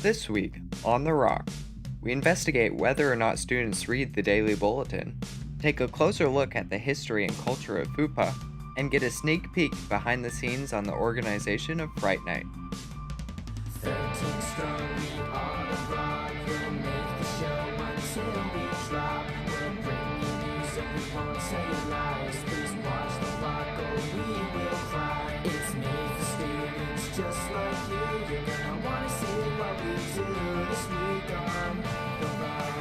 This week, on The Rock, we investigate whether or not students read the Daily Bulletin, take a closer look at the history and culture of FUPA, and get a sneak peek behind the scenes on the organization of Fright Night. 13 strong, we are the rock. We'll make the show until we drop. We'll bring you news and we won't tell you lies. Please watch the rock or we will cry. It's made for students just like you. You're gonna wanna see what we do this week on the rock.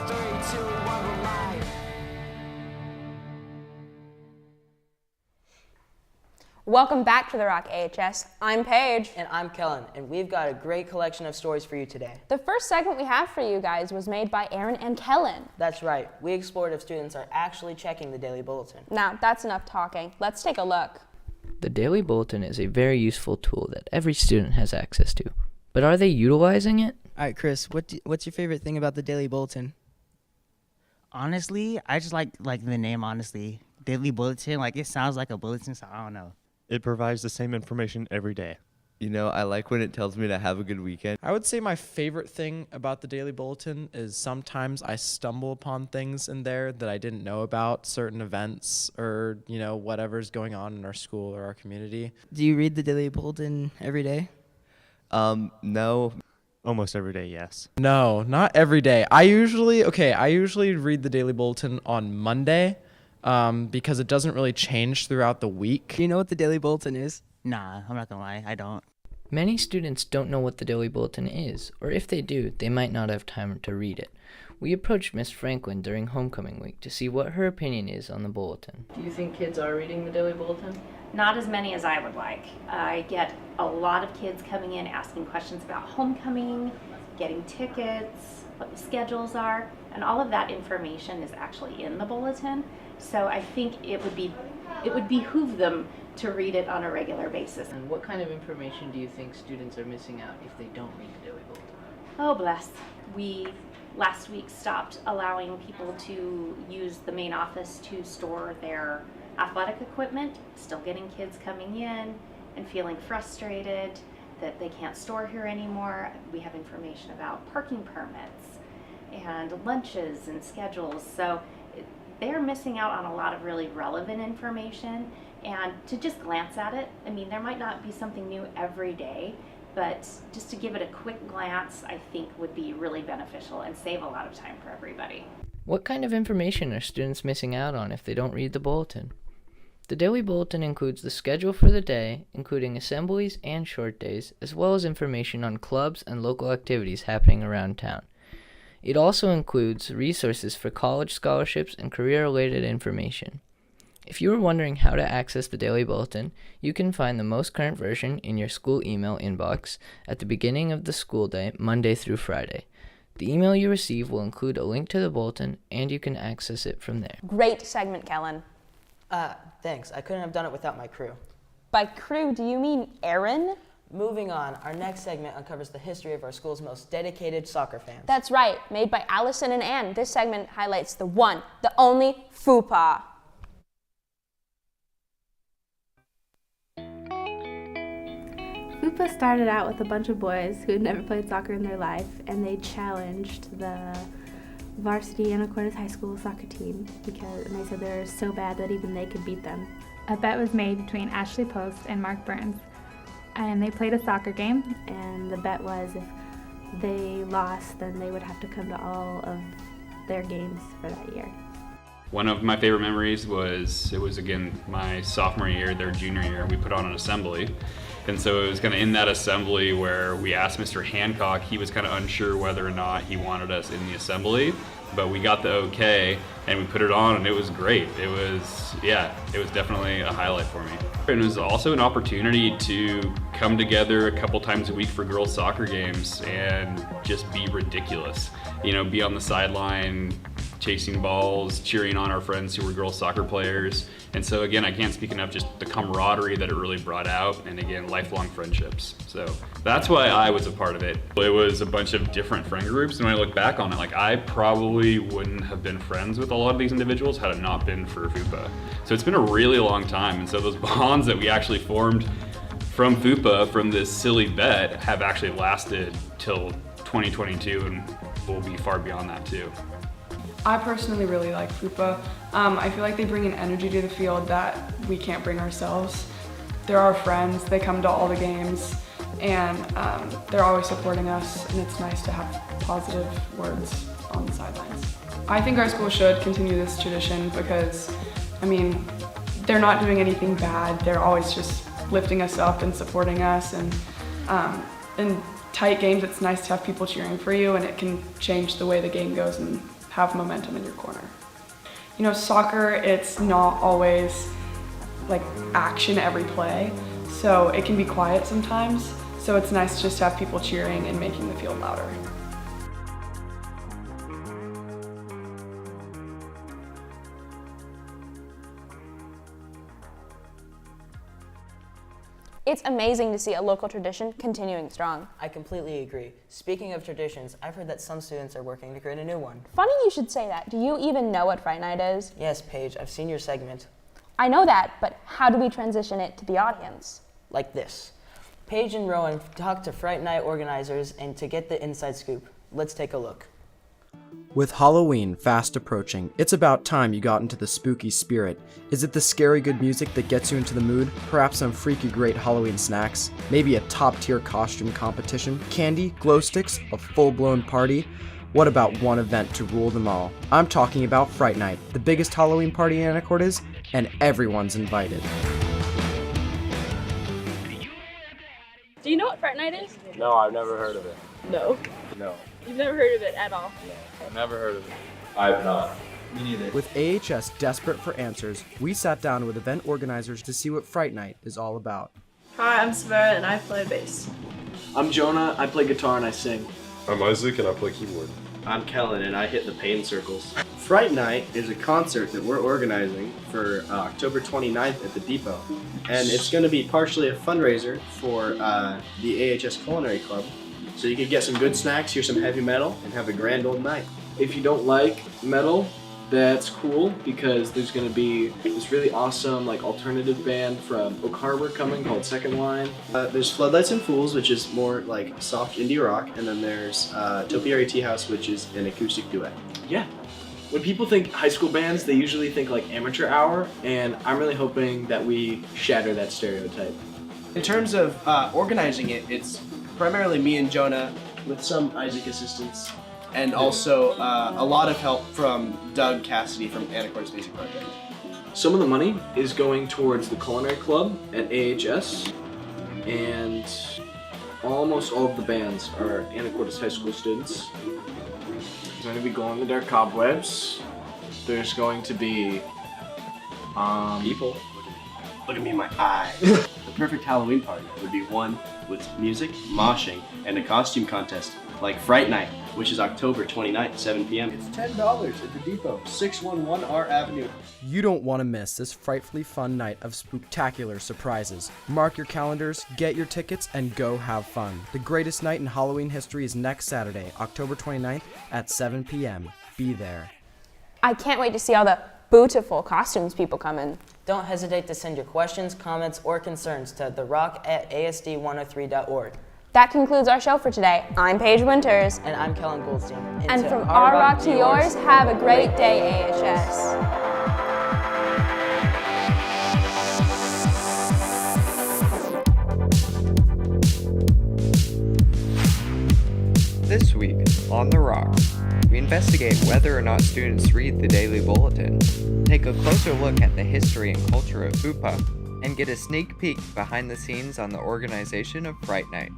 3, 2, 1, we're live. Welcome back to The Rock AHS. I'm Paige. And I'm Kellen, and we've got a great collection of stories for you today. The first segment we have for you guys was made by Aaron and Kellen. That's right. We explored if students are actually checking the Daily Bulletin. Now, that's enough talking. Let's take a look. The Daily Bulletin is a very useful tool that every student has access to. But are they utilizing it? All right, Chris, what's your favorite thing about the Daily Bulletin? Honestly, I just like the name, honestly. Daily Bulletin, it sounds like a bulletin, so I don't know. It provides the same information every day. You know, I like when it tells me to have a good weekend. I would say my favorite thing about the Daily Bulletin is sometimes I stumble upon things in there that I didn't know about, certain events or, whatever's going on in our school or our community. Do you read the Daily Bulletin every day? No. Almost every day, yes. No, not every day. I usually read the Daily Bulletin on Monday because it doesn't really change throughout the week. Do you know what the Daily Bulletin is? Nah, I'm not gonna lie, I don't. Many students don't know what the Daily Bulletin is, or if they do, they might not have time to read it. We approached Miss Franklin during homecoming week to see what her opinion is on the bulletin. Do you think kids are reading the Daily Bulletin? Not as many as I would like. I get a lot of kids coming in asking questions about homecoming, getting tickets, what the schedules are, and all of that information is actually in the bulletin. So I think it would behoove them to read it on a regular basis. And what kind of information do you think students are missing out if they don't read the Daily Bulletin? Oh bless. We last week stopped allowing people to use the main office to store their athletic equipment, still getting kids coming in and feeling frustrated that they can't store here anymore. We have information about parking permits and lunches and schedules. So they're missing out on a lot of really relevant information, and to just glance at it, there might not be something new every day, but just to give it a quick glance, I think would be really beneficial and save a lot of time for everybody. What kind of information are students missing out on if they don't read the bulletin? The Daily Bulletin includes the schedule for the day, including assemblies and short days, as well as information on clubs and local activities happening around town. It also includes resources for college scholarships and career-related information. If you are wondering how to access the Daily Bulletin, you can find the most current version in your school email inbox at the beginning of the school day, Monday through Friday. The email you receive will include a link to the bulletin, and you can access it from there. Great segment, Kellen. Thanks. I couldn't have done it without my crew. By crew, do you mean Aaron? Moving on, our next segment uncovers the history of our school's most dedicated soccer fans. That's right, made by Allison and Ann. This segment highlights the one, the only FUPA. FUPA started out with a bunch of boys who had never played soccer in their life, and they challenged the varsity Anacortes High School soccer team and they said they were so bad that even they could beat them. A bet was made between Ashley Post and Mark Burns, and they played a soccer game. And the bet was if they lost, then they would have to come to all of their games for that year. One of my favorite memories was again my sophomore year, their junior year. We put on an assembly. And so it was kind of in that assembly where we asked Mr. Hancock, he was kind of unsure whether or not he wanted us in the assembly, but we got the okay and we put it on and it was great. It was definitely a highlight for me. And it was also an opportunity to come together a couple times a week for girls soccer games and just be ridiculous. Be on the sideline, chasing balls, cheering on our friends who were girls soccer players. And so again, I can't speak enough just the camaraderie that it really brought out, and again, lifelong friendships. So that's why I was a part of it. It was a bunch of different friend groups, and when I look back on it, I probably wouldn't have been friends with a lot of these individuals had it not been for FUPA. So it's been a really long time, and so those bonds that we actually formed from FUPA, from this silly bet, have actually lasted till 2022 and will be far beyond that too. I personally really like FUPA. I feel like they bring an energy to the field that we can't bring ourselves. They're our friends, they come to all the games, and they're always supporting us, and it's nice to have positive words on the sidelines. I think our school should continue this tradition because, I mean, they're not doing anything bad. They're always just lifting us up and supporting us, and in tight games, it's nice to have people cheering for you, and it can change the way the game goes and have momentum in your corner. You know, soccer, it's not always like action every play, so it can be quiet sometimes, so it's nice just to have people cheering and making the field louder. It's amazing to see a local tradition continuing strong. I completely agree. Speaking of traditions, I've heard that some students are working to create a new one. Funny you should say that. Do you even know what Fright Night is? Yes, Paige, I've seen your segment. I know that, but how do we transition it to the audience? Like this. Paige and Rowan talked to Fright Night organizers and to get the inside scoop. Let's take a look. With Halloween fast approaching, it's about time you got into the spooky spirit. Is it the scary good music that gets you into the mood? Perhaps some freaky great Halloween snacks? Maybe a top-tier costume competition? Candy? Glow sticks? A full-blown party? What about one event to rule them all? I'm talking about Fright Night, the biggest Halloween party in Anacortes, and everyone's invited. Do you know what Fright Night is? No, I've never heard of it. No. No, You've never heard of it at all? I've never heard of it. I've not. Me neither. With AHS desperate for answers, we sat down with event organizers to see what Fright Night is all about. Hi, I'm Savera and I play bass. I'm Jonah, I play guitar and I sing. I'm Isaac and I play keyboard. I'm Kellen and I hit the pain circles. Fright Night is a concert that we're organizing for October 29th at the Depot. And it's going to be partially a fundraiser for the AHS Culinary Club. So you can get some good snacks, hear some heavy metal, and have a grand old night. If you don't like metal, that's cool because there's going to be this really awesome like alternative band from Oak Harbor coming called Second Line. There's Floodlights and Fools, which is more like soft indie rock, and then there's Topiary Tea House, which is an acoustic duet. Yeah. When people think high school bands, they usually think like amateur hour, and I'm really hoping that we shatter that stereotype. In terms of organizing it, it's primarily me and Jonah with some Isaac assistance, and also a lot of help from Doug Cassidy from Anacortes Basic Project. Some of the money is going towards the Culinary Club at AHS, and almost all of the bands are Anacortes High School students. There's going to be Glow in the Dark Cobwebs. There's going to be People, look at me in my eye. The perfect Halloween party would be one with music, moshing, and a costume contest like Fright Night, which is October 29th, 7 p.m. It's $10 at the Depot, 611 R Avenue. You don't want to miss this frightfully fun night of spooktacular surprises. Mark your calendars, get your tickets, and go have fun. The greatest night in Halloween history is next Saturday, October 29th at 7 p.m. Be there. I can't wait to see all the beautiful costumes people come in. Don't hesitate to send your questions, comments, or concerns to therock@asd103.org. That concludes our show for today. I'm Paige Winters. And I'm Kellen Goldstein. And from our rock to yours, have a great day, AHS. This week on The Rock, we investigate whether or not students read the Daily Bulletin, take a closer look at the history and culture of FUPA, and get a sneak peek behind the scenes on the organization of Fright Night.